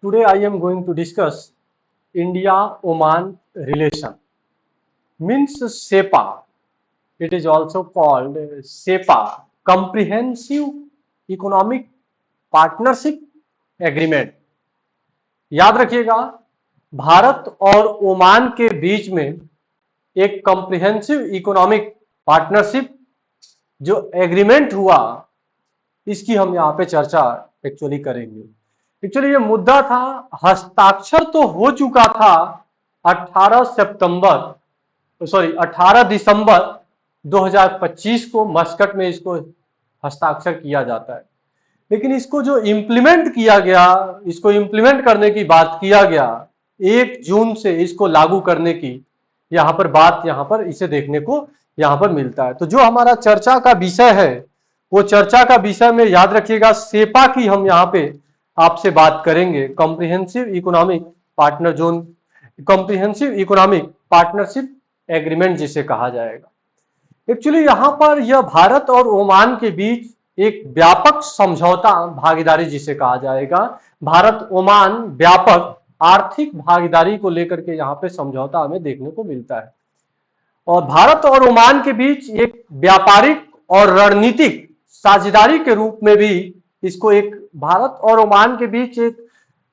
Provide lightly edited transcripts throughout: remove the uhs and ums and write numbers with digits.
Today I am going to discuss India-Oman relation. Means SEPA. It is also called SEPA, Comprehensive Economic Partnership Agreement. याद रखिएगा, भारत और Oman के बीच में एक comprehensive economic partnership जो agreement हुआ, इसकी हम यहाँ पे चर्चा एक्चुअली करेंगे। एक्चुअली ये मुद्दा था, हस्ताक्षर तो हो चुका था 18 दिसंबर 2025 को मस्कट में इसको हस्ताक्षर किया जाता है, लेकिन इसको जो इम्प्लीमेंट किया गया, इसको इम्प्लीमेंट करने की बात किया गया 1 जून से इसको लागू करने की यहाँ पर बात, यहाँ पर इसे देखने को यहाँ पर मिलता है। तो जो हमारा चर्चा का विषय है, वो चर्चा का विषय में याद रखिएगा सेपा की हम यहाँ पे आपसे बात करेंगे, comprehensive economic partner zone, comprehensive economic partnership agreement जिसे कहा जाएगा। एक्चुअली यहाँ पर यह भारत और ओमान के बीच एक व्यापक समझौता भागीदारी जिसे कहा जाएगा, भारत ओमान व्यापक आर्थिक भागीदारी को लेकर के यहाँ पे समझौता हमें देखने को मिलता है। और भारत और ओमान के बीच एक व्यापारिक और रणनीतिक साझेदारी के रूप में भी इसको एक भारत और ओमान के बीच एक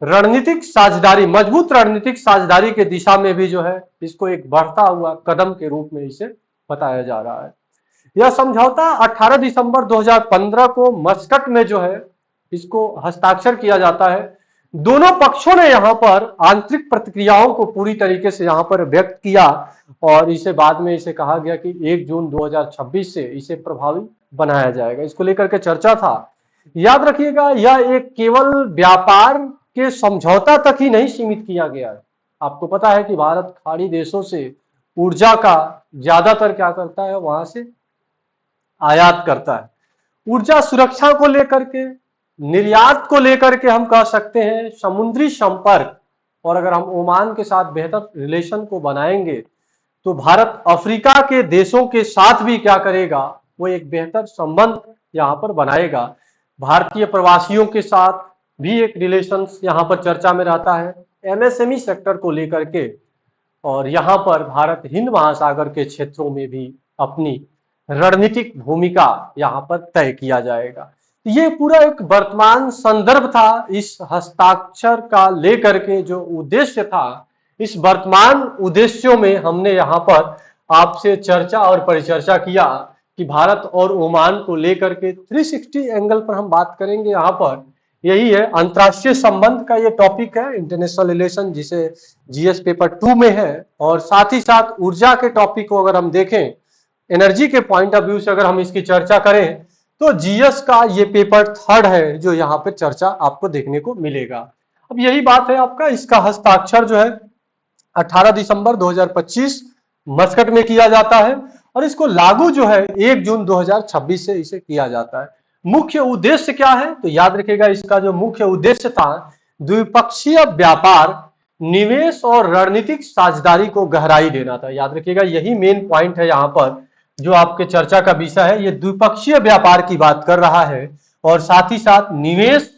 रणनीतिक साझेदारी, मजबूत रणनीतिक साझेदारी के दिशा में भी जो है इसको एक बढ़ता हुआ कदम के रूप में इसे बताया जा रहा है। यह समझौता 18 दिसंबर 2015 को मस्कट में जो है इसको हस्ताक्षर किया जाता है। दोनों पक्षों ने यहाँ पर आंतरिक प्रतिक्रियाओं को पूरी तरीके से यहाँ पर व्यक्त किया और इसे बाद में इसे कहा गया कि 1 जून 2026 से इसे प्रभावी बनाया जाएगा। इसको लेकर के चर्चा था। याद रखिएगा, यह एक केवल व्यापार के समझौता तक ही नहीं सीमित किया गया है। आपको पता है कि भारत खाड़ी देशों से ऊर्जा का ज्यादातर क्या करता है, वहां से आयात करता है। ऊर्जा सुरक्षा को लेकर के, निर्यात को लेकर के हम कह सकते हैं, समुद्री संपर्क, और अगर हम ओमान के साथ बेहतर रिलेशन को बनाएंगे तो भारत अफ्रीका के देशों के साथ भी क्या करेगा, वो एक बेहतर संबंध यहाँ पर बनाएगा। भारतीय प्रवासियों के साथ भी एक रिलेशन यहाँ पर चर्चा में रहता है, एमएसएमई सेक्टर को लेकर के, और यहाँ पर भारत हिंद महासागर के क्षेत्रों में भी अपनी रणनीतिक भूमिका यहाँ पर तय किया जाएगा। ये पूरा एक वर्तमान संदर्भ था इस हस्ताक्षर का लेकर के, जो उद्देश्य था, इस वर्तमान उद्देश्यों में हमने यहाँ पर आपसे चर्चा और परिचर्चा किया कि भारत और ओमान को लेकर के 360 एंगल पर हम बात करेंगे। यहाँ पर यही है, अंतर्राष्ट्रीय संबंध का ये टॉपिक है, इंटरनेशनल रिलेशन, जिसे जीएस पेपर 2 में है, और साथ ही साथ ऊर्जा के टॉपिक को अगर हम देखें, एनर्जी के पॉइंट ऑफ व्यू से अगर हम इसकी चर्चा करें तो जीएस का ये पेपर 3rd है जो यहाँ पे चर्चा आपको देखने को मिलेगा। अब यही बात है आपका, इसका हस्ताक्षर जो है 18 दिसंबर 2025 मस्कट में किया जाता है और इसको लागू जो है 1 जून 2026 से इसे किया जाता है। मुख्य उद्देश्य क्या है, तो याद रखिएगा इसका जो मुख्य उद्देश्य था, द्विपक्षीय व्यापार, निवेश और रणनीतिक साझेदारी को गहराई देना था। याद रखिएगा यही मेन पॉइंट है यहाँ पर जो आपके चर्चा का विषय है। ये द्विपक्षीय व्यापार की बात कर रहा है और साथ ही साथ निवेश,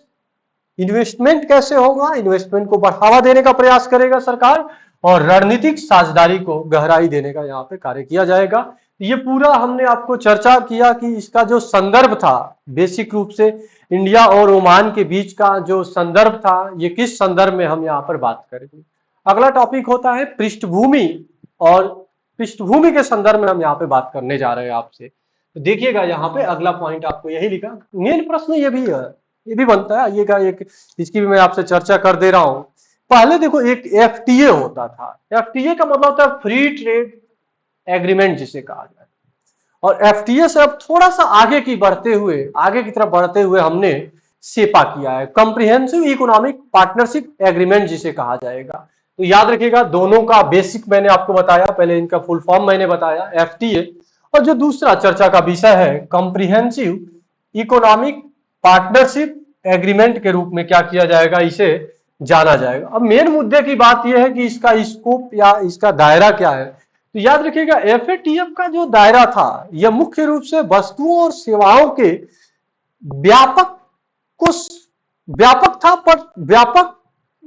इन्वेस्टमेंट कैसे होगा, इन्वेस्टमेंट को बढ़ावा देने का प्रयास करेगा सरकार, और रणनीतिक साझेदारी को गहराई देने का यहाँ पे कार्य किया जाएगा। ये पूरा हमने आपको चर्चा किया कि इसका जो संदर्भ था, बेसिक रूप से इंडिया और ओमान के बीच का जो संदर्भ था, ये किस संदर्भ में हम यहाँ पर बात करेंगे। अगला टॉपिक होता है पृष्ठभूमि, और पृष्ठभूमि के संदर्भ में हम यहाँ पे बात करने जा रहे हैं आपसे। तो देखिएगा यहाँ पे अगला पॉइंट आपको यही लिखा, मेन प्रश्न ये भी है, ये भी बनता है, आइएगा एक इसकी भी मैं आपसे चर्चा कर दे रहा हूँ। पहले देखो एक एफटीए होता था, एफटीए का मतलब होता है फ्री ट्रेड एग्रीमेंट जिसे कहा जाए, और एफटीए से अब थोड़ा सा आगे की तरफ बढ़ते हुए हमने सेपा किया है, कॉम्प्रिहेंसिव इकोनॉमिक पार्टनरशिप एग्रीमेंट जिसे कहा जाएगा। तो याद रखिएगा दोनों का बेसिक मैंने आपको बताया, पहले इनका फुल फॉर्म मैंने बताया एफटीए, और जो दूसरा चर्चा का विषय है कॉम्प्रिहेंसिव इकोनॉमिक पार्टनरशिप एग्रीमेंट के रूप में क्या किया जाएगा, इसे जाना जाएगा। अब मेन मुद्दे की बात यह है कि इसका स्कोप या इसका दायरा क्या है। तो याद रखिएगा एफएटीएफ का जो दायरा था, यह मुख्य रूप से वस्तुओं और सेवाओं के व्यापक था, पर व्यापक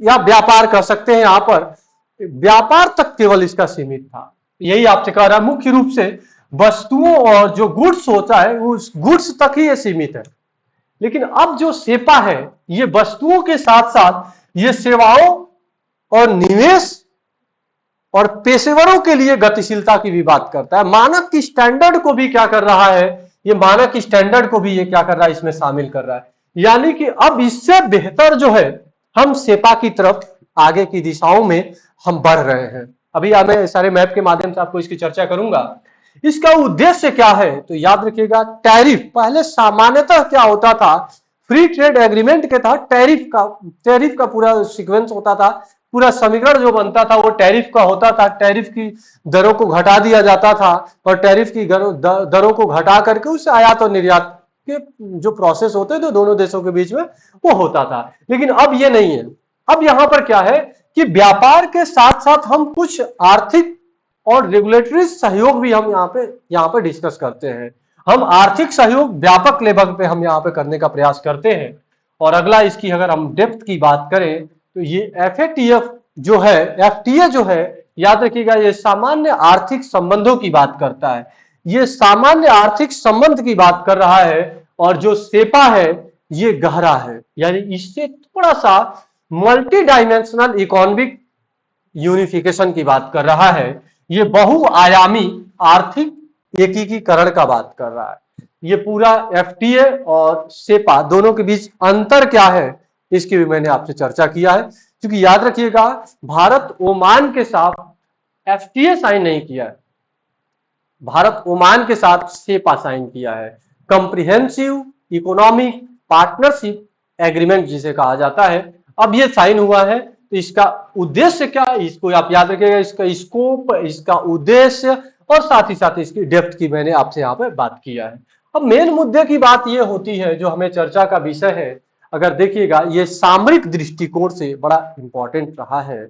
या व्यापार कह सकते हैं, यहां पर व्यापार तक केवल इसका सीमित था। यही आपसे कह रहा है, मुख्य रूप से वस्तुओं और जो गुड्स होता है उस गुड्स तक ही ये सीमित है। लेकिन अब जो सेपा है ये वस्तुओं के साथ साथ ये सेवाओं और निवेश और पेशेवरों के लिए गतिशीलता की भी बात करता है। मानक की स्टैंडर्ड को भी क्या कर रहा है, ये मानक की स्टैंडर्ड को भी ये क्या कर रहा है, इसमें शामिल कर रहा है। यानी कि अब इससे बेहतर जो है हम सेपा की तरफ आगे की दिशाओं में हम बढ़ रहे हैं। अभी मैं सारे मैप के माध्यम से आपको इसकी चर्चा करूंगा। इसका उद्देश्य क्या है तो याद रखिएगा, टैरिफ। पहले सामान्यतः क्या होता था, फ्री ट्रेड एग्रीमेंट के तहत टैरिफ का पूरा सीक्वेंस होता था, पूरा समीकरण जो बनता था वो टैरिफ का होता था। टैरिफ की दरों को घटा दिया जाता था और टैरिफ की दरों को घटा करके उस आयात और निर्यात के जो प्रोसेस होते थे दोनों देशों के बीच में वो होता था। लेकिन अब ये नहीं है। अब यहां पर क्या है कि व्यापार के साथ साथ हम कुछ आर्थिक और रेगुलेटरी सहयोग भी हम यहाँ पे डिस्कस करते हैं। हम आर्थिक सहयोग व्यापक लेवल पे हम यहाँ पे करने का प्रयास करते हैं। और अगला इसकी अगर हम डेप्थ की बात करें तो ये FATF जो है, FTA जो है, याद रखिएगा ये सामान्य आर्थिक संबंधों की बात करता है। ये सामान्य आर्थिक संबंध की बात कर रहा है। और जो सेपा है ये गहरा है, यानी इससे थोड़ा सा मल्टी डायमेंशनल इकोनॉमिक यूनिफिकेशन की बात कर रहा है। ये बहुआयामी आर्थिक एकीकरण का बात कर रहा है। ये पूरा FTA और सेपा दोनों के बीच अंतर क्या है इसकी भी मैंने आपसे चर्चा किया है। क्योंकि याद रखिएगा भारत ओमान के साथ FTA साइन नहीं किया है, भारत ओमान के साथ सेपा साइन किया है, कंप्रिहेंसिव इकोनॉमिक पार्टनरशिप एग्रीमेंट जिसे कहा जाता है। अब ये साइन हुआ है तो इसका उद्देश्य क्या है इसको आप याद रखिएगा, इसका स्कोप, इसका उद्देश्य और साथ ही साथ इसकी डेप्थ की मैंने आपसे यहाँ पे बात किया है। अब मेन मुद्दे की बात ये होती है जो हमें चर्चा का विषय है। अगर देखिएगा ये सामरिक दृष्टिकोण से बड़ा इंपॉर्टेंट रहा है।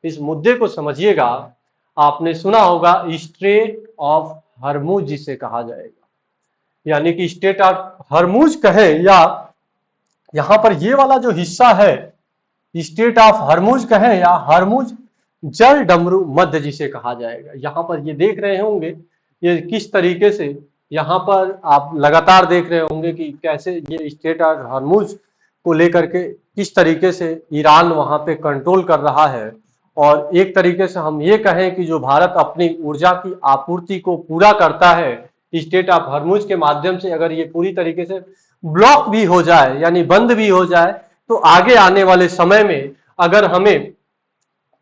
इस मुद्दे को समझिएगा। आपने सुना होगा स्ट्रेट ऑफ हरमुज जिसे कहा जाएगा, यानी कि स्ट्रेट ऑफ हरमुज कहें या यहां पर ये वाला जो हिस्सा है स्ट्रेट ऑफ हरमुज कहें या हरमुज जल डमरू मध्य जिसे कहा जाएगा। यहां पर ये देख रहे होंगे ये किस तरीके से यहां पर आप लगातार देख रहे होंगे कि कैसे ये स्ट्रेट ऑफ हरमुज को लेकर के किस तरीके से ईरान वहां पे कंट्रोल कर रहा है। और एक तरीके से हम ये कहें कि जो भारत अपनी ऊर्जा की आपूर्ति को पूरा करता है स्ट्रेट ऑफ हरमुज के माध्यम से, अगर ये पूरी तरीके से ब्लॉक भी हो जाए यानी बंद भी हो जाए तो आगे आने वाले समय में अगर हमें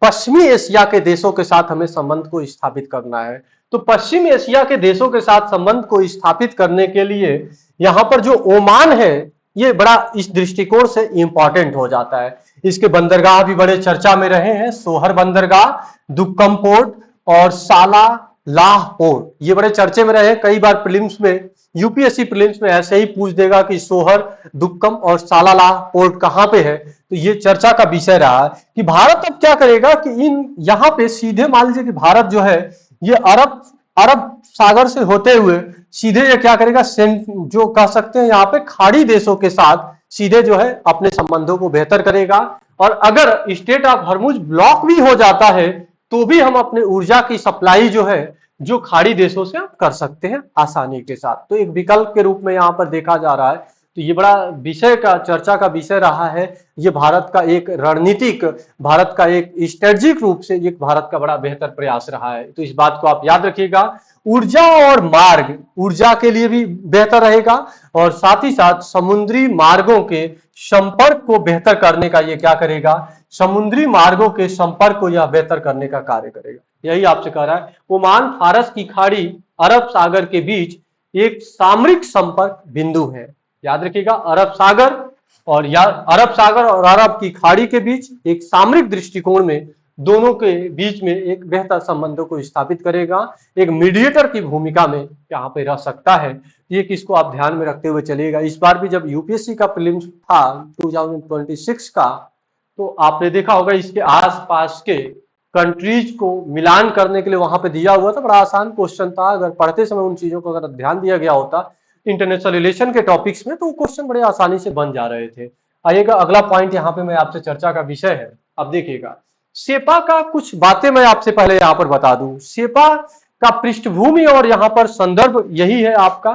पश्चिमी एशिया के देशों के साथ हमें संबंध को स्थापित करना है तो पश्चिमी एशिया के देशों के साथ संबंध को स्थापित करने के लिए यहां पर जो ओमान है ये बड़ा इस दृष्टिकोण से इंपॉर्टेंट हो जाता है। इसके बंदरगाह भी बड़े चर्चा में रहे हैं, सोहर बंदरगाह, दुक्कम पोर्ट और साला लाह पोर्ट, ये बड़े चर्चे में रहे। कई बार प्रीलिम्स में यूपीएससी प्रीलिम्स में ऐसे ही पूछ देगा कि सोहर, दुक्कम और सालालाह पोर्ट कहां पे है, तो ये चर्चा का विषय रहा कि भारत अब क्या करेगा कि इन यहां पे सीधे मान लीजिए कि भारत जो है ये अरब सागर से होते हुए सीधे ये क्या करेगा, जो कह सकते हैं यहाँ पे खाड़ी देशों के साथ सीधे जो है अपने संबंधों को बेहतर करेगा। और अगर स्ट्रेट ऑफ हरमुज ब्लॉक भी हो जाता है तो भी हम अपने ऊर्जा की सप्लाई जो है जो खाड़ी देशों से कर सकते हैं आसानी के साथ। तो एक विकल्प के रूप में यहाँ पर देखा जा रहा है। तो ये बड़ा विषय का चर्चा का विषय रहा है। ये भारत का एक रणनीतिक, भारत का एक स्ट्रेटेजिक रूप से ये भारत का बड़ा बेहतर प्रयास रहा है। तो इस बात को आप याद रखिएगा। ऊर्जा और मार्ग ऊर्जा के लिए भी बेहतर रहेगा और साथ ही साथ समुद्री मार्गों के संपर्क को बेहतर करने का ये क्या करेगा, समुद्री मार्गों के संपर्क को यह बेहतर करने का कार्य करेगा। यही आपसे कह रहा है। ओमान फारस की खाड़ी अरब सागर के बीच एक सामरिक संपर्क बिंदु है। याद रखिएगा अरब सागर और अरब की खाड़ी के बीच एक सामरिक दृष्टिकोण में दोनों के बीच में एक बेहतर संबंधों को स्थापित करेगा, एक मीडिएटर की भूमिका में यहाँ पे रह सकता है। ये किसको आप ध्यान में रखते हुए चलिएगा। इस बार भी जब यूपीएससी का प्रीलिम्स था 2026 का तो आपने देखा होगा इसके आसपास के कंट्रीज को मिलान करने के लिए वहां पे दिया हुआ था। बड़ा आसान क्वेश्चन था, अगर पढ़ते समय उन चीजों को अगर ध्यान दिया गया होता इंटरनेशनल रिलेशन के टॉपिक्स में तो वो क्वेश्चन बड़े आसानी से बन जा रहे थे। आइएगा अगला पॉइंट यहाँ पे मैं आपसे चर्चा का विषय है अब देखिएगा, सेपा का कुछ बातें मैं आपसे पहले यहां पर बता दूं। सेपा का पृष्ठभूमि और यहां पर संदर्भ यही है आपका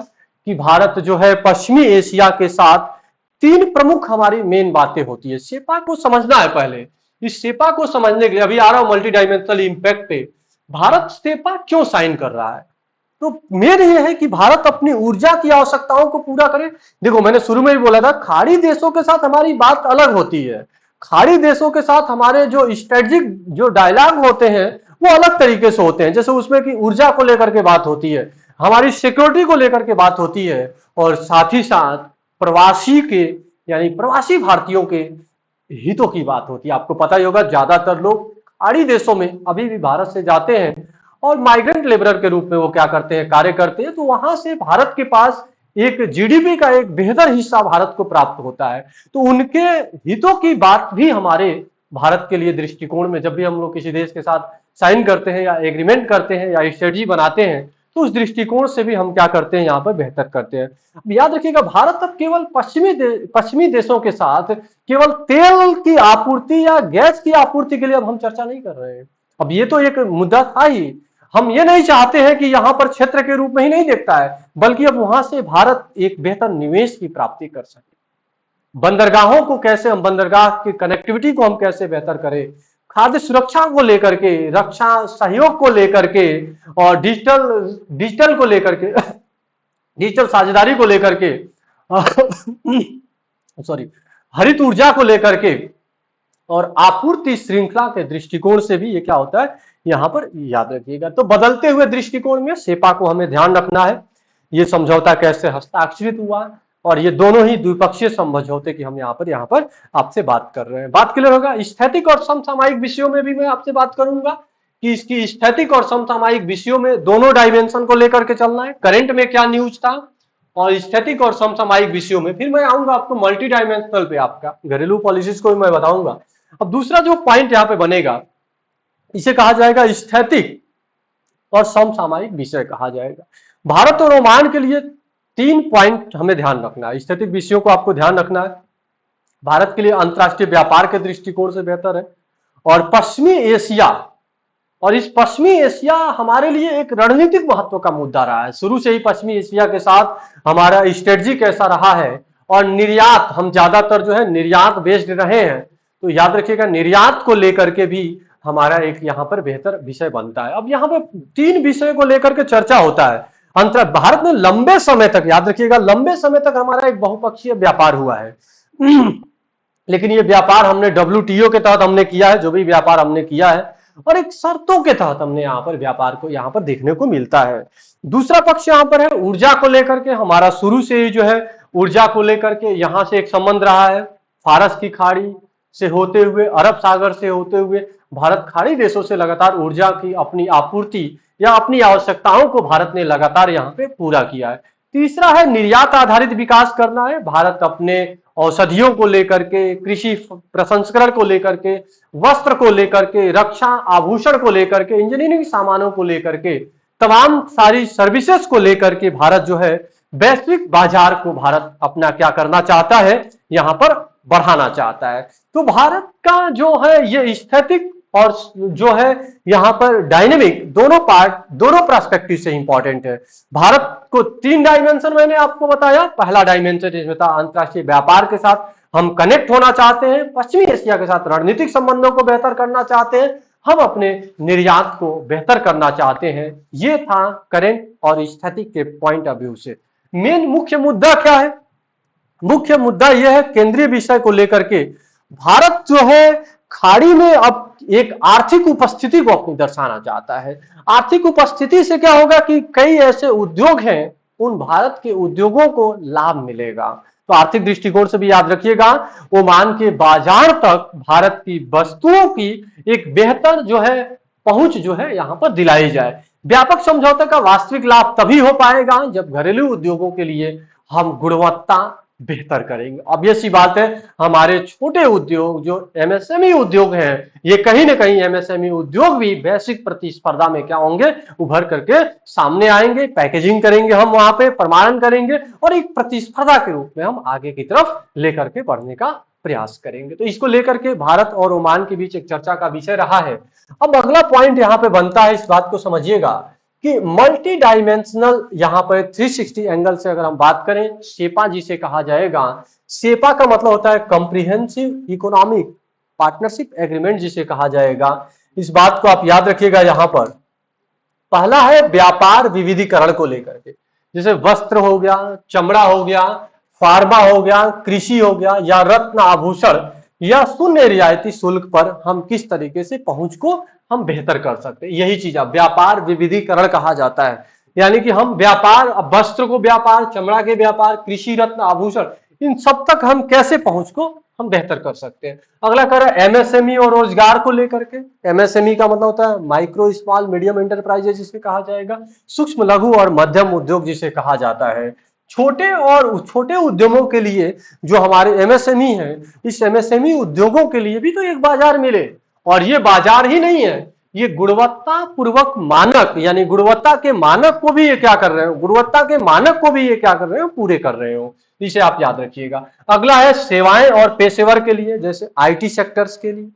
कि भारत जो है पश्चिमी एशिया के साथ तीन प्रमुख हमारी मेन बातें होती है। सेपा को समझना है पहले। इस सेपा को समझने के लिए अभी आ रहा हूं मल्टी डायमेंशनल इंपैक्ट पे। भारत सेपा क्यों साइन कर रहा है? तो मेन ये है कि भारत अपनी ऊर्जा की आवश्यकताओं को पूरा करे। देखो, मैंने शुरू में ही बोला था, खाड़ी देशों के साथ हमारी बात अलग होती है। खाड़ी देशों के साथ हमारे जो स्ट्रेटेजिक जो डायलॉग होते हैं वो अलग तरीके से होते हैं। जैसे उसमें कि ऊर्जा को लेकर के बात होती है, हमारी सिक्योरिटी को लेकर के बात होती है, और साथ ही साथ प्रवासी के यानी प्रवासी भारतीयों के हितों की बात होती है। आपको पता ही होगा, ज्यादातर लोग खाड़ी देशों में अभी भी भारत से जाते हैं और माइग्रेंट लेबरर के रूप में वो क्या करते हैं, कार्य करते हैं। तो वहां से भारत के पास एक जीडीपी का एक बेहतर हिस्सा भारत को प्राप्त होता है। तो उनके हितों की बात भी हमारे भारत के लिए दृष्टिकोण में, जब भी हम लोग किसी देश के साथ साइन करते हैं या एग्रीमेंट करते हैं या स्ट्रेटजी बनाते हैं, तो उस दृष्टिकोण से भी हम क्या करते हैं, यहाँ पर बेहतर करते हैं। अब याद रखिएगा, भारत अब केवल पश्चिमी देशों के साथ केवल तेल की आपूर्ति या गैस की आपूर्ति के लिए अब हम चर्चा नहीं कर रहे हैं। अब ये तो एक मुद्दा था ही। हम ये नहीं चाहते हैं कि यहां पर क्षेत्र के रूप में ही नहीं देखता है, बल्कि अब वहां से भारत एक बेहतर निवेश की प्राप्ति कर सके। बंदरगाहों को कैसे, हम बंदरगाह की कनेक्टिविटी को हम कैसे बेहतर करें, खाद्य सुरक्षा को लेकर के, रक्षा सहयोग को लेकर के, और डिजिटल को लेकर के, डिजिटल साझेदारी को लेकर के, सॉरी, हरित ऊर्जा को लेकर के, और आपूर्ति श्रृंखला के दृष्टिकोण से भी ये क्या होता है, यहां पर याद रखिएगा। तो बदलते हुए दृष्टिकोण में सेपा को हमें ध्यान रखना है। ये समझौता कैसे हस्ताक्षरित हुआ, और ये दोनों ही द्विपक्षीय समझौते की हम यहाँ पर आपसे बात कर रहे हैं। बात क्लियर होगा। स्थैतिक और समसामयिक विषयों में भी मैं आपसे बात करूंगा कि इसकी स्थैतिक और समसामयिक विषयों में दोनों डायमेंशन को लेकर के चलना है। करंट में क्या न्यूज था, और स्थैतिक और समसामयिक विषयों में फिर मैं आऊंगा आपको मल्टी डायमेंशनल पे, आपका घरेलू पॉलिसीज को भी मैं बताऊंगा। अब दूसरा जो पॉइंट यहाँ पे बनेगा, इसे कहा जाएगा स्थैतिक और समसामयिक विषय कहा जाएगा। भारत और ओमान के लिए 3 पॉइंट हमें ध्यान रखना है। स्थैतिक विषयों को आपको ध्यान रखना है। भारत के लिए अंतर्राष्ट्रीय व्यापार के दृष्टिकोण से बेहतर है, और पश्चिमी एशिया, और इस पश्चिमी एशिया हमारे लिए एक रणनीतिक महत्व का मुद्दा रहा है। शुरू से ही पश्चिमी एशिया के साथ हमारा स्ट्रेटजी कैसा रहा है, और निर्यात, हम ज्यादातर जो है निर्यात बेस्ड रहे हैं। तो याद रखिएगा, निर्यात को लेकर के भी हमारा एक यहाँ पर बेहतर विषय बनता है। अब यहाँ पे 3 विषय को लेकर के चर्चा होता है। भारत में लंबे समय तक, याद रखिएगा, लंबे समय तक हमारा एक बहुपक्षीय व्यापार हुआ है। लेकिन ये व्यापार हमने WTO के तहत हमने किया है, जो भी व्यापार हमने किया है, और एक शर्तों के तहत हमने यहाँ पर व्यापार को यहाँ पर देखने को मिलता है। दूसरा पक्ष यहाँ पर है ऊर्जा को लेकर के। हमारा शुरू से ही जो है ऊर्जा को लेकर के यहाँ से एक संबंध रहा है। फारस की खाड़ी से होते हुए, अरब सागर से होते हुए भारत खाड़ी देशों से लगातार ऊर्जा की अपनी आपूर्ति या अपनी आवश्यकताओं को भारत ने लगातार यहाँ पे पूरा किया है। तीसरा है निर्यात आधारित विकास करना है। भारत अपने औषधियों को लेकर के, कृषि प्रसंस्करण को लेकर के, वस्त्र को लेकर के, रक्षा आभूषण को लेकर के, इंजीनियरिंग सामानों को लेकर के, तमाम सारी सर्विसेज को लेकर के भारत जो है वैश्विक बाजार को भारत अपना क्या करना चाहता है, यहाँ पर बढ़ाना चाहता है। तो भारत का जो है ये स्थैतिक और जो है यहाँ पर डायनेमिक, दोनों पार्ट, दोनों पर्सपेक्टिव से इंपॉर्टेंट है। भारत को 3 डायमेंशन मैंने आपको बताया। पहला डायमेंशन इसमें था अंतरराष्ट्रीय व्यापार के साथ हम कनेक्ट होना चाहते हैं, पश्चिमी एशिया के साथ रणनीतिक संबंधों को बेहतर करना चाहते हैं, हम अपने निर्यात को बेहतर करना चाहते हैं। ये था करेंट और स्थैतिक के पॉइंट ऑफ व्यू से। मेन मुख्य मुद्दा क्या है? मुख्य मुद्दा यह है, केंद्रीय विषय को लेकर के भारत जो है खाड़ी में अब एक आर्थिक उपस्थिति को अपनी दर्शाना चाहता है। आर्थिक उपस्थिति से क्या होगा कि कई ऐसे उद्योग हैं, उन भारत के उद्योगों को लाभ मिलेगा। तो आर्थिक दृष्टिकोण से भी याद रखिएगा, ओमान के बाजार तक भारत की वस्तुओं की एक बेहतर जो है पहुंच जो है यहाँ पर दिलाई जाए। व्यापक समझौते का वास्तविक लाभ तभी हो पाएगा जब घरेलू उद्योगों के लिए हम गुणवत्ता बेहतर करेंगे। ऑब्वियस सी बात है, हमारे छोटे उद्योग जो MSME उद्योग हैं, ये कहीं ना कहीं MSME उद्योग भी वैश्विक प्रतिस्पर्धा में क्या होंगे, उभर करके सामने आएंगे। पैकेजिंग करेंगे हम, वहां पे प्रमाणन करेंगे, और एक प्रतिस्पर्धा के रूप में हम आगे की तरफ लेकर के बढ़ने का प्रयास करेंगे। तो इसको लेकर के भारत और ओमान के बीच एक चर्चा का विषय रहा है। अब अगला पॉइंट यहाँ पे बनता है, इस बात को समझिएगा कि मल्टी डायमेंशनल यहाँ पर 360 एंगल से अगर हम बात करें, सेपा जिसे कहा जाएगा, सेपा का मतलब होता है कॉम्प्रिहेंसिव इकोनॉमिक पार्टनरशिप एग्रीमेंट जिसे कहा जाएगा। इस बात को आप याद रखिएगा। यहाँ पर पहला है व्यापार विविधीकरण को लेकर के, जैसे वस्त्र हो गया, चमड़ा हो गया, फार्मा हो गया, कृषि हो गया, या रत्न आभूषण या शून्य रियायती शुल्क पर हम किस तरीके से पहुंच को हम बेहतर कर सकते हैं, यही चीज अब व्यापार विविधीकरण कहा जाता है। यानी कि हम व्यापार, वस्त्र को व्यापार, चमड़ा के व्यापार, कृषि, रत्न आभूषण, इन सब तक हम कैसे पहुंच को हम बेहतर कर सकते हैं। अगला कर रहा है एमएसएमई और रोजगार को लेकर के। एमएसएमई का मतलब होता है माइक्रो स्मॉल मीडियम एंटरप्राइजेस जिसे कहा जाएगा, सूक्ष्म लघु और मध्यम उद्योग जिसे कहा जाता है। छोटे उद्योगों के लिए जो हमारे एमएसएमई है, इस एमएसएमई उद्योगों के लिए भी तो एक बाजार मिले, और ये बाजार ही नहीं है, ये गुणवत्ता पूर्वक मानक, यानी गुणवत्ता के मानक को भी ये क्या कर रहे हो, गुणवत्ता के मानक को भी ये क्या कर रहे हो, पूरे कर रहे हो। इसे आप याद रखिएगा। अगला है सेवाएं और पेशेवर के लिए, जैसे आईटी सेक्टर्स के लिए।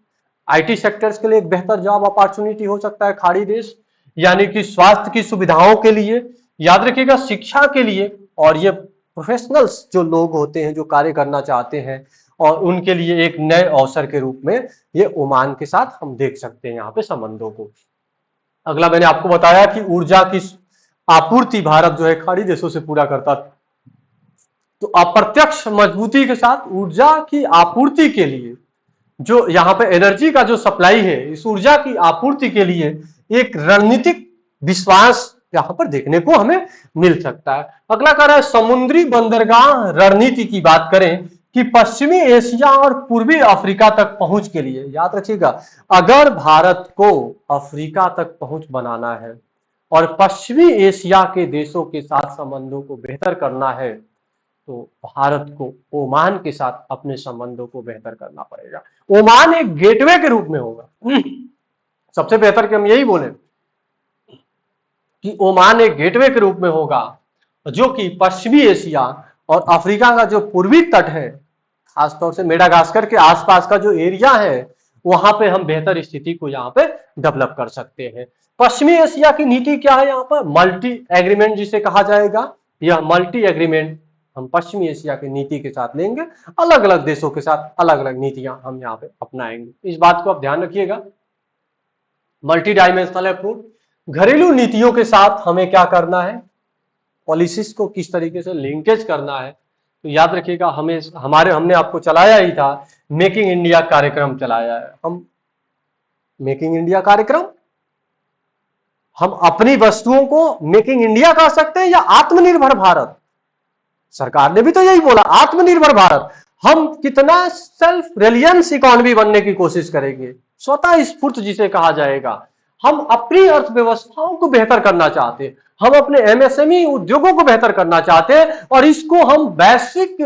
आईटी सेक्टर्स के लिए एक बेहतर जॉब अपॉर्चुनिटी हो सकता है खाड़ी देश, यानी कि स्वास्थ्य की सुविधाओं के लिए, याद रखिएगा, शिक्षा के लिए, और ये प्रोफेशनल्स जो लोग होते हैं जो कार्य करना चाहते हैं, और उनके लिए एक नए अवसर के रूप में ये ओमान के साथ हम देख सकते हैं यहाँ पे संबंधों को। अगला मैंने आपको बताया कि ऊर्जा की आपूर्ति भारत जो है खाड़ी देशों से पूरा करता था, तो अप्रत्यक्ष मजबूती के साथ ऊर्जा की आपूर्ति के लिए, जो यहाँ पे एनर्जी का जो सप्लाई है, इस ऊर्जा की आपूर्ति के लिए एक रणनीतिक विश्वास यहाँ पर देखने को हमें मिल सकता है। अगला कह रहा है समुद्री बंदरगाह रणनीति की बात करें कि पश्चिमी एशिया और पूर्वी अफ्रीका तक पहुंच के लिए, याद रखिएगा, अगर भारत को अफ्रीका तक पहुंच बनाना है और पश्चिमी एशिया के देशों के साथ संबंधों को बेहतर करना है, तो भारत को ओमान के साथ अपने संबंधों को बेहतर करना पड़ेगा। ओमान एक गेटवे के रूप में होगा। सबसे बेहतर कि हम यही बोले कि ओमान एक गेटवे के रूप में होगा, जो कि पश्चिमी एशिया और अफ्रीका का जो पूर्वी तट है, खासतौर से मेडागास्कर के आसपास का जो एरिया है, वहां पे हम बेहतर स्थिति को यहाँ पे डेवलप कर सकते हैं। पश्चिमी एशिया की नीति क्या है यहाँ पर, मल्टी एग्रीमेंट जिसे कहा जाएगा। यह मल्टी एग्रीमेंट हम पश्चिमी एशिया की नीति के साथ लेंगे, अलग अलग देशों के साथ अलग अलग नीतियां हम यहाँ पे अपनाएंगे। इस बात को आप ध्यान रखिएगा। मल्टी डायमेंशनल अप्रोच, घरेलू नीतियों के साथ हमें क्या करना है, पॉलिसीज को किस तरीके से लिंकेज करना है। तो याद रखिएगा, हमने आपको चलाया ही था, मेकिंग इंडिया कार्यक्रम चलाया है। हम मेकिंग इंडिया कार्यक्रम, हम अपनी वस्तुओं को मेकिंग इंडिया कह सकते हैं या आत्मनिर्भर भारत। सरकार ने भी तो यही बोला, आत्मनिर्भर भारत। हम कितना सेल्फ रिलायंस इकोनॉमी बनने की कोशिश करेंगे, स्वतः स्फूर्त जिसे कहा जाएगा। हम अपनी अर्थव्यवस्थाओं को बेहतर करना चाहते हैं, हम अपने एमएसएमई उद्योगों को बेहतर करना चाहते हैं, और इसको हम वैश्विक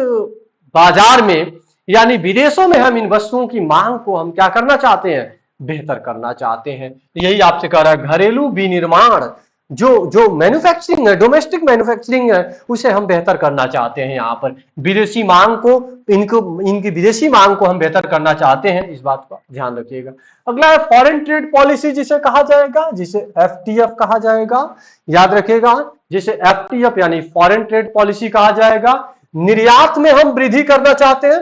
बाजार में यानी विदेशों में हम इन वस्तुओं की मांग को हम क्या करना चाहते हैं, बेहतर करना चाहते हैं। यही आपसे कह रहा है, घरेलू विनिर्माण, जो मैन्युफैक्चरिंग है, डोमेस्टिक मैन्युफैक्चरिंग है, उसे हम बेहतर करना चाहते हैं। यहाँ पर विदेशी मांग को, इनकी विदेशी मांग को हम बेहतर करना चाहते हैं। इस बात का ध्यान रखिएगा। अगला है फॉरेन ट्रेड पॉलिसी जिसे कहा जाएगा, जिसे एफटीएफ कहा जाएगा। याद रखिएगा, जिसे एफटीएफ यानी फॉरेन ट्रेड पॉलिसी कहा जाएगा। निर्यात में हम वृद्धि करना चाहते हैं,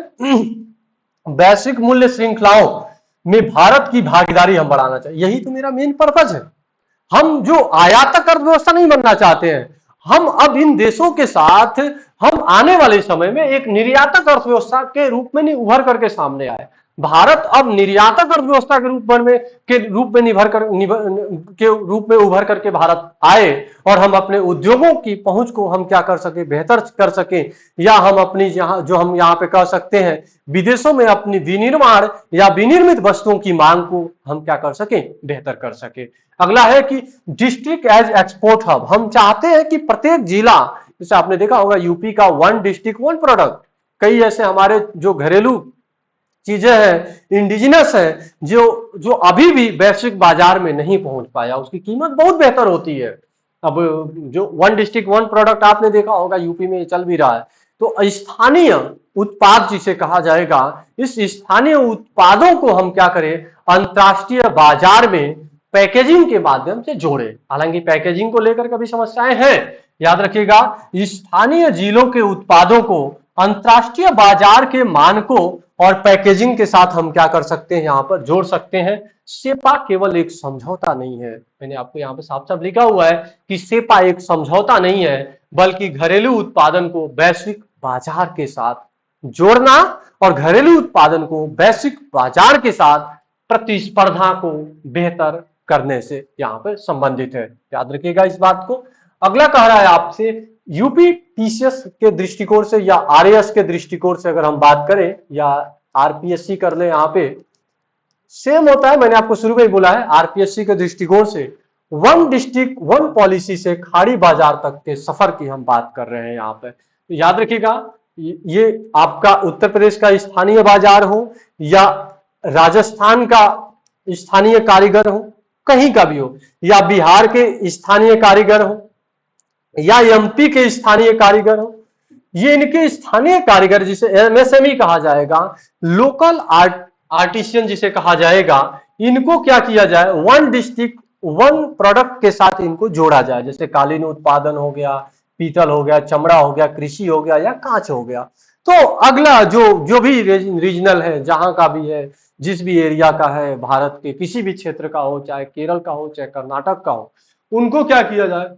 वैश्विक मूल्य श्रृंखलाओं में भारत की भागीदारी हम बढ़ाना चाहिए। यही तो मेरा मेन पर्पज है। हम जो आयातक अर्थव्यवस्था नहीं बनना चाहते हैं, हम अब इन देशों के साथ हम आने वाले समय में एक निर्यातक अर्थव्यवस्था के रूप में नहीं उभर करके सामने आए। भारत अब निर्यातक अर्थव्यवस्था के रूप में उभर करके भारत आए, और हम अपने उद्योगों की पहुंच को हम क्या कर सके, बेहतर कर सके, या हम अपनी हम यहाँ पे कह सकते हैं विदेशों में अपनी विनिर्माण या विनिर्मित वस्तुओं की मांग को हम क्या कर सके, बेहतर कर सके। अगला है कि डिस्ट्रिक्ट एज एक्सपोर्ट हब। हम चाहते हैं कि प्रत्येक जिला, जैसे आपने देखा होगा यूपी का 1 डिस्ट्रिक्ट 1 प्रोडक्ट, कई ऐसे हमारे जो घरेलू चीजें हैं, इंडिजिनस है, जो अभी भी वैश्विक बाजार में नहीं पहुंच पाया, उसकी कीमत बहुत बेहतर होती है। अब जो 1 डिस्ट्रिक्ट 1 प्रोडक्ट आपने देखा होगा यूपी में चल भी रहा है, तो स्थानीय उत्पाद जिसे कहा जाएगा, इस स्थानीय उत्पादों को हम क्या करें, अंतरराष्ट्रीय बाजार में पैकेजिंग के माध्यम से जोड़े। हालांकि पैकेजिंग को लेकर कभी समस्याएं हैं, याद रखिएगा, स्थानीय जिलों के उत्पादों को अंतरराष्ट्रीय बाजार के मानकों और पैकेजिंग के साथ हम क्या कर सकते हैं, यहां पर जोड़ सकते हैं। सेपा केवल एक समझौता नहीं है, मैंने आपको यहाँ पे साफ साफ लिखा हुआ है कि सेपा एक समझौता नहीं है, बल्कि घरेलू उत्पादन को वैश्विक बाजार के साथ जोड़ना और घरेलू उत्पादन को वैश्विक बाजार के साथ प्रतिस्पर्धा को बेहतर करने से यहाँ पे संबंधित है, याद रखिएगा इस बात को। अगला कह रहा है आपसे यूपी टीसीएस के दृष्टिकोण से या आरएएस के दृष्टिकोण से अगर हम बात करें, या आरपीएससी कर ले, यहाँ पे सेम होता है, मैंने आपको शुरू में ही बोला है। आरपीएससी के दृष्टिकोण से वन डिस्ट्रिक्ट वन पॉलिसी से खाड़ी बाजार तक के सफर की हम बात कर रहे हैं यहाँ पे। तो याद रखिएगा, ये आपका उत्तर प्रदेश का स्थानीय बाजार हो या राजस्थान का स्थानीय कारीगर हो, कहीं का भी हो, या बिहार के स्थानीय कारीगर हो या एमपी के स्थानीय कारीगर हो, ये इनके स्थानीय कारीगर जिसे एमएसएमई कहा जाएगा, लोकल आर्टिशियन जिसे कहा जाएगा, इनको क्या किया जाए, वन डिस्ट्रिक्ट वन प्रोडक्ट के साथ इनको जोड़ा जाए। जैसे कालीन उत्पादन हो गया, पीतल हो गया, चमड़ा हो गया, कृषि हो गया या कांच हो गया। तो अगला जो भी रीजनल है, जहां का भी है, जिस भी एरिया का है, भारत के किसी भी क्षेत्र का हो, चाहे केरल का हो चाहे कर्नाटक का हो, उनको क्या किया जाए,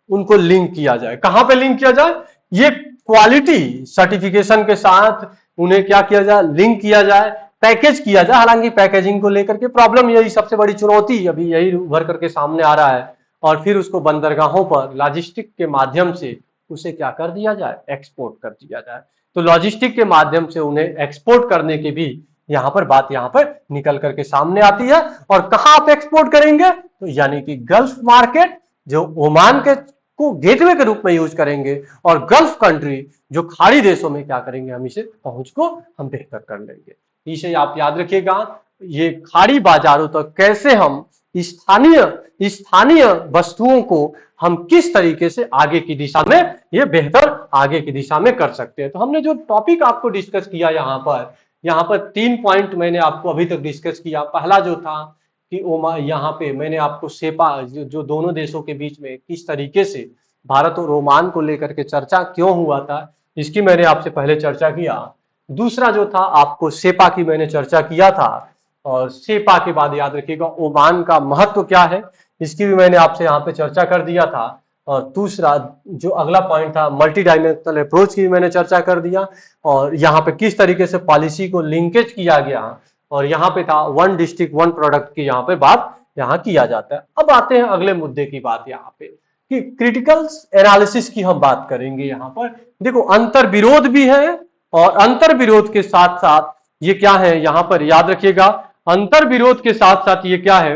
उनको लिंक किया जाए। कहां पे लिंक किया जाए, ये क्वालिटी सर्टिफिकेशन के साथ उन्हें क्या किया जाए, लिंक किया जाए, पैकेज किया जाए। हालांकि पैकेजिंग को लेकर के प्रॉब्लम, यही सबसे बड़ी चुनौती अभी यही उभर करके सामने आ रहा है, और फिर उसको बंदरगाहों पर लॉजिस्टिक के माध्यम से उसे क्या कर दिया जाए, एक्सपोर्ट कर दिया जाए। तो लॉजिस्टिक के माध्यम से उन्हें एक्सपोर्ट करने की भी यहाँ पर बात यहाँ पर निकल करके सामने आती है। और कहाँ आप एक्सपोर्ट करेंगे, तो यानी कि गल्फ मार्केट, जो ओमान के को गेटवे के रूप में यूज करेंगे, और गल्फ कंट्री जो खाड़ी देशों में क्या करेंगे, हम इसे पहुंच को हम बेहतर कर लेंगे। इसे आप याद रखिएगा, ये खाड़ी बाजारों तक कैसे हम स्थानीय वस्तुओं को हम किस तरीके से आगे की दिशा में, ये बेहतर आगे की दिशा में कर सकते हैं। तो हमने जो टॉपिक आपको डिस्कस किया यहाँ पर 3 पॉइंट मैंने आपको अभी तक डिस्कस किया। पहला जो था कि ओमान, यहाँ पे मैंने आपको सेपा जो दोनों देशों के बीच में किस तरीके से भारत और ओमान को लेकर के चर्चा क्यों हुआ था, इसकी मैंने आपसे पहले चर्चा किया। दूसरा जो था, आपको सेपा की मैंने चर्चा किया था, और सेपा के बाद याद रखिएगा ओमान का महत्व क्या है, इसकी भी मैंने आपसे यहाँ पे चर्चा कर दिया था। और दूसरा जो अगला पॉइंट था, मल्टी डायमेंशनल अप्रोच की भी मैंने चर्चा कर दिया, और यहाँ पे किस तरीके से पॉलिसी को लिंकेज किया गया, और यहाँ पे था वन डिस्ट्रिक्ट वन प्रोडक्ट की यहाँ पे बात यहाँ किया जाता है। अब आते हैं अगले मुद्दे की बात यहाँ पे, कि क्रिटिकल एनालिसिस की हम बात करेंगे। यहाँ पर देखो अंतर विरोध भी है, और अंतर विरोध के साथ साथ ये क्या है, यहाँ पर याद रखिएगा, अंतर विरोध के साथ साथ ये क्या है,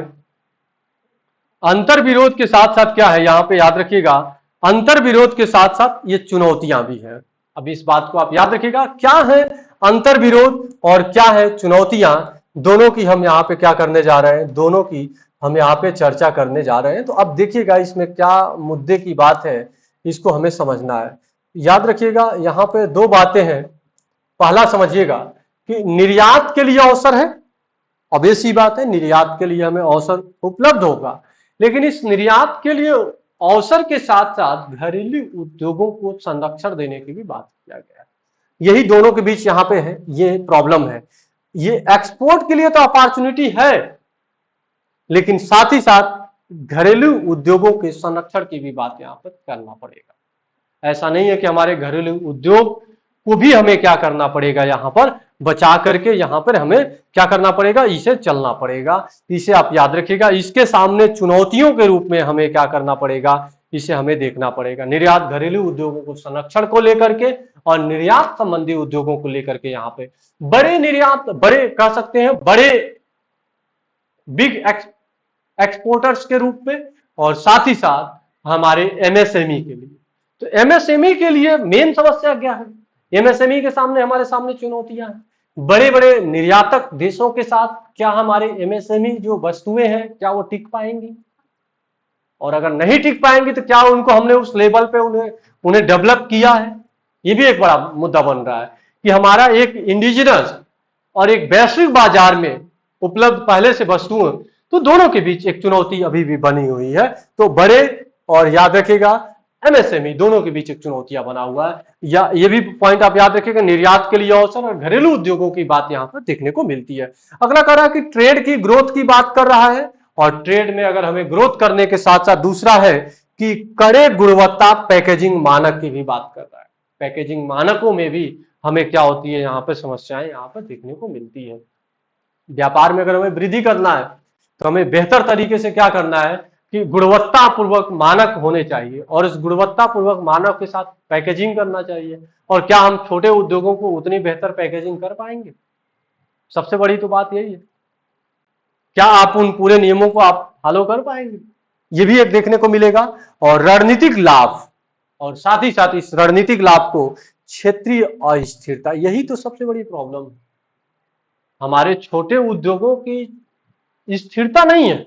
अंतर विरोध के साथ साथ क्या है, यहाँ पे याद रखिएगा, अंतर विरोध के साथ साथ ये चुनौतियां भी हैं। अब इस बात को आप याद रखिएगा, क्या है अंतर विरोध और क्या है चुनौतियां, दोनों की हम यहाँ पे क्या करने जा रहे हैं, दोनों की हम यहाँ पे चर्चा करने जा रहे हैं। तो अब देखिएगा इसमें क्या मुद्दे की बात है, इसको हमें समझना है। याद रखिएगा यहाँ पे 2 बातें हैं। पहला समझिएगा कि निर्यात के लिए अवसर है, ऑब्वियस सी बात है, निर्यात के लिए हमें अवसर उपलब्ध होगा, लेकिन इस निर्यात के लिए अवसर के साथ साथ घरेलू उद्योगों को संरक्षण देने की भी बात किया गया है। यही दोनों के बीच यहाँ पे है, ये प्रॉब्लम है। ये एक्सपोर्ट के लिए तो अपॉर्चुनिटी है, लेकिन साथ ही साथ घरेलू उद्योगों के संरक्षण की भी बात यहाँ पर करना पड़ेगा। ऐसा नहीं है कि हमारे घरेलू उद्योग को भी हमें क्या करना पड़ेगा, यहाँ पर बचा करके यहाँ पर हमें क्या करना पड़ेगा, इसे चलना पड़ेगा। इसे आप याद रखिएगा, इसके सामने चुनौतियों के रूप में हमें क्या करना पड़ेगा, इसे हमें देखना पड़ेगा। निर्यात घरेलू उद्योगों को संरक्षण को लेकर के और निर्यात संबंधी उद्योगों को लेकर के यहाँ पे बड़े निर्यात, बड़े कह सकते हैं बड़े बिग एक्सपोर्टर्स के रूप में, और साथ ही साथ हमारे एमएसएमई के लिए। तो एमएसएमई के लिए मेन समस्या क्या है, एमएसएमई के सामने हमारे सामने चुनौतियां हैं। बड़े बड़े निर्यातक देशों के साथ क्या हमारे एमएसएमई जो वस्तुएं हैं क्या वो टिक पाएंगी, और अगर नहीं टिक पाएंगी तो क्या उनको हमने उस लेवल पे उन्हें डेवलप किया है। ये भी एक बड़ा मुद्दा बन रहा है कि हमारा एक इंडिजिनस और एक वैश्विक बाजार में उपलब्ध पहले से वस्तुओं, तो दोनों के बीच एक चुनौती अभी भी बनी हुई है। तो बड़े और याद रखिएगा एमएसएमई दोनों के बीच एक चुनौतियां बना हुआ है। या ये भी पॉइंट आप याद रखिएगा, निर्यात के लिए अवसर और घरेलू उद्योगों की बात यहां पर देखने को मिलती है। अगला कह रहा है कि ट्रेड की ग्रोथ की बात कर रहा है, और ट्रेड में अगर हमें ग्रोथ करने के साथ साथ दूसरा है कि कड़े गुणवत्ता पैकेजिंग मानक की भी बात कर रहा है। पैकेजिंग मानकों में भी हमें क्या होती है, यहाँ पर समस्याएं यहाँ पर देखने को मिलती है। व्यापार में अगर हमें वृद्धि करना है तो हमें बेहतर तरीके से क्या करना है कि गुणवत्ता पूर्वक मानक होने चाहिए, और इस गुणवत्ता पूर्वक मानक के साथ पैकेजिंग करना चाहिए। और क्या हम छोटे उद्योगों को उतनी बेहतर पैकेजिंग कर पाएंगे? सबसे बड़ी तो बात यही है, क्या आप उन पूरे नियमों को आप फॉलो कर पाएंगे? ये भी एक देखने को मिलेगा। और रणनीतिक लाभ, और साथ ही साथ इस रणनीतिक लाभ को क्षेत्रीय अस्थिरता, यही तो सबसे बड़ी प्रॉब्लम है। हमारे छोटे उद्योगों की स्थिरता नहीं है।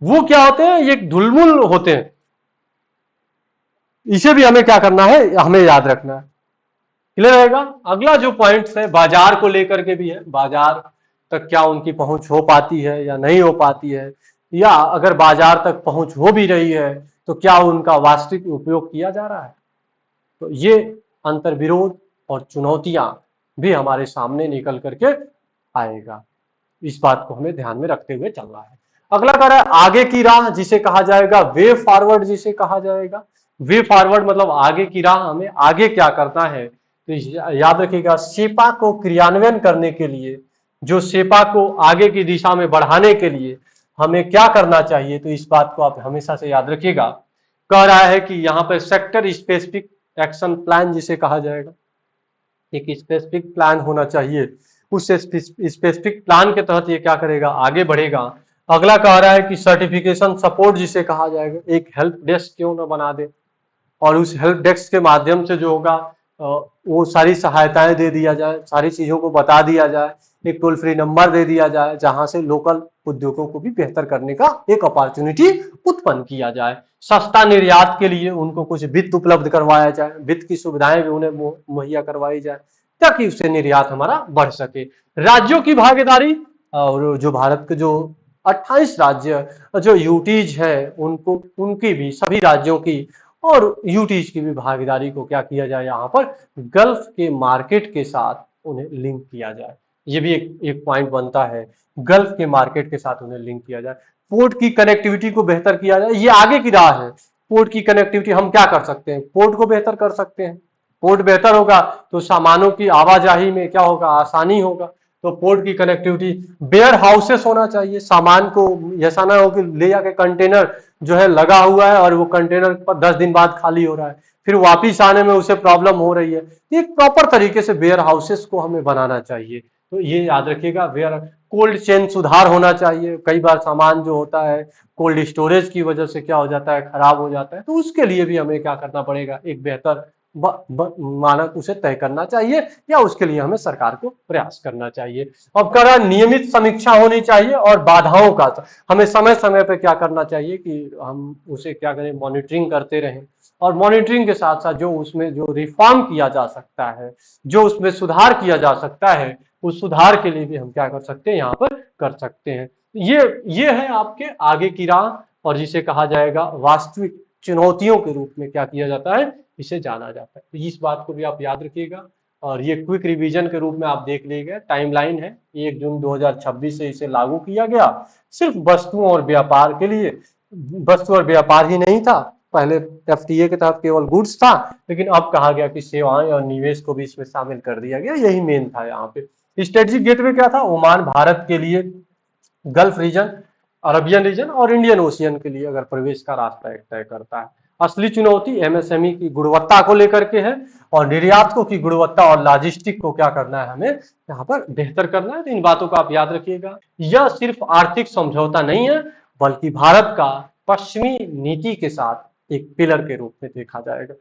वो क्या होते हैं, ये ढुलमुल होते हैं। इसे भी हमें क्या करना है, हमें याद रखना है। क्लियर रहेगा? अगला जो पॉइंट है बाजार को लेकर के भी है, बाजार तक क्या उनकी पहुंच हो पाती है या नहीं हो पाती है, या अगर बाजार तक पहुंच हो भी रही है तो क्या उनका वास्तविक उपयोग किया जा रहा है। तो ये अंतर्विरोध और चुनौतियां भी हमारे सामने निकल करके आएगा। इस बात को हमें ध्यान में रखते हुए चलना है। अगला कह रहा है आगे की राह, जिसे कहा जाएगा वे फॉरवर्ड, जिसे कहा जाएगा वे फॉरवर्ड मतलब आगे की राह, हमें आगे क्या करना है। तो याद रखिएगा सेपा को क्रियान्वयन करने के लिए, जो सेपा को आगे की दिशा में बढ़ाने के लिए हमें क्या करना चाहिए, तो इस बात को आप हमेशा से याद रखिएगा। कह रहा है कि यहाँ पर सेक्टर स्पेसिफिक एक्शन प्लान जिसे कहा जाएगा, एक स्पेसिफिक प्लान होना चाहिए। उस स्पेसिफिक प्लान के तहत ये क्या करेगा, आगे बढ़ेगा। अगला कह रहा है कि सर्टिफिकेशन सपोर्ट जिसे कहा जाएगा, एक हेल्प डेस्क क्यों ना बना दे, और उस हेल्प डेस्क के माध्यम से जो होगा वो सारी सहायताएं दे दिया जाए, सारी चीजों को बता दिया जाए, एक टोल फ्री नंबर दे दिया जाए जहां से लोकल उद्योगों को भी बेहतर करने का एक अपॉर्चुनिटी उत्पन्न किया जाए। सस्ता निर्यात के लिए उनको कुछ वित्त उपलब्ध करवाया जाए, वित्त की सुविधाएं भी उन्हें मुहैया करवाई जाए ताकि उससे निर्यात हमारा बढ़ सके। राज्यों की भागीदारी, और जो भारत के जो 28 राज्य जो यूटीज है उनको, उनकी भी सभी राज्यों की और यूटीज की भी भागीदारी को क्या किया जाए, यहाँ पर गल्फ के मार्केट के साथ उन्हें लिंक किया जाए। ये भी एक पॉइंट बनता है, गल्फ के मार्केट के साथ उन्हें लिंक किया जाए। पोर्ट की कनेक्टिविटी को बेहतर किया जाए, ये आगे की राह है। पोर्ट की कनेक्टिविटी हम क्या कर सकते हैं, पोर्ट को बेहतर कर सकते हैं। पोर्ट बेहतर होगा तो सामानों की आवाजाही में क्या होगा, आसानी होगा। तो पोर्ट की कनेक्टिविटी, वेयर हाउसेस होना चाहिए, सामान को ऐसा ना हो कि ले जाके कंटेनर जो है लगा हुआ है और वो कंटेनर पर 10 दिन बाद खाली हो रहा है, फिर वापिस आने में उसे प्रॉब्लम हो रही है। एक प्रॉपर तरीके से वेयर हाउसेस को हमें बनाना चाहिए। तो ये याद रखिएगा, वेयर कोल्ड चेन सुधार होना चाहिए। कई बार सामान जो होता है कोल्ड स्टोरेज की वजह से क्या हो जाता है, खराब हो जाता है, तो उसके लिए भी हमें क्या करना पड़ेगा, एक बेहतर मानक उसे तय करना चाहिए, या उसके लिए हमें सरकार को प्रयास करना चाहिए। अब कह रहा है नियमित समीक्षा होनी चाहिए, और बाधाओं का हमें समय समय पर क्या करना चाहिए कि हम उसे क्या करें, मॉनिटरिंग करते रहें। और मॉनिटरिंग के साथ साथ जो उसमें जो रिफॉर्म किया जा सकता है, जो उसमें सुधार किया जा सकता है, उस सुधार के लिए भी हम क्या कर सकते हैं, यहाँ पर कर सकते हैं। ये है आपके आगे की राह, और जिसे कहा जाएगा वास्तविक चुनौतियों के रूप में क्या किया जाता है, इसे जाना जाता है। तो इस बात को भी आप याद रखिएगा। और ये क्विक रिवीजन के रूप में आप देख लीजिए, टाइमलाइन है 1 जून 2026 से इसे लागू किया गया, सिर्फ वस्तुओं और व्यापार के लिए। वस्तु और व्यापार ही नहीं था, पहले एफटीए के तहत केवल गुड्स था, लेकिन अब कहा गया कि सेवाएं और निवेश को भी इसमें शामिल कर दिया गया। यही मेन था यहाँ पे। स्ट्रेटेजिक गेटवे क्या था, ओमान भारत के लिए, गल्फ रीजन, अरबियन रीजन और इंडियन ओशियन के लिए अगर प्रवेश का रास्ता एक तय करता है। असली चुनौती एमएसएमई की गुणवत्ता को लेकर के है, और निर्यातकों की गुणवत्ता और लॉजिस्टिक को क्या करना है, हमें यहाँ पर बेहतर करना है। तो इन बातों को आप याद रखिएगा। यह सिर्फ आर्थिक समझौता नहीं है, बल्कि भारत का पश्चिमी नीति के साथ एक पिलर के रूप में देखा जाएगा।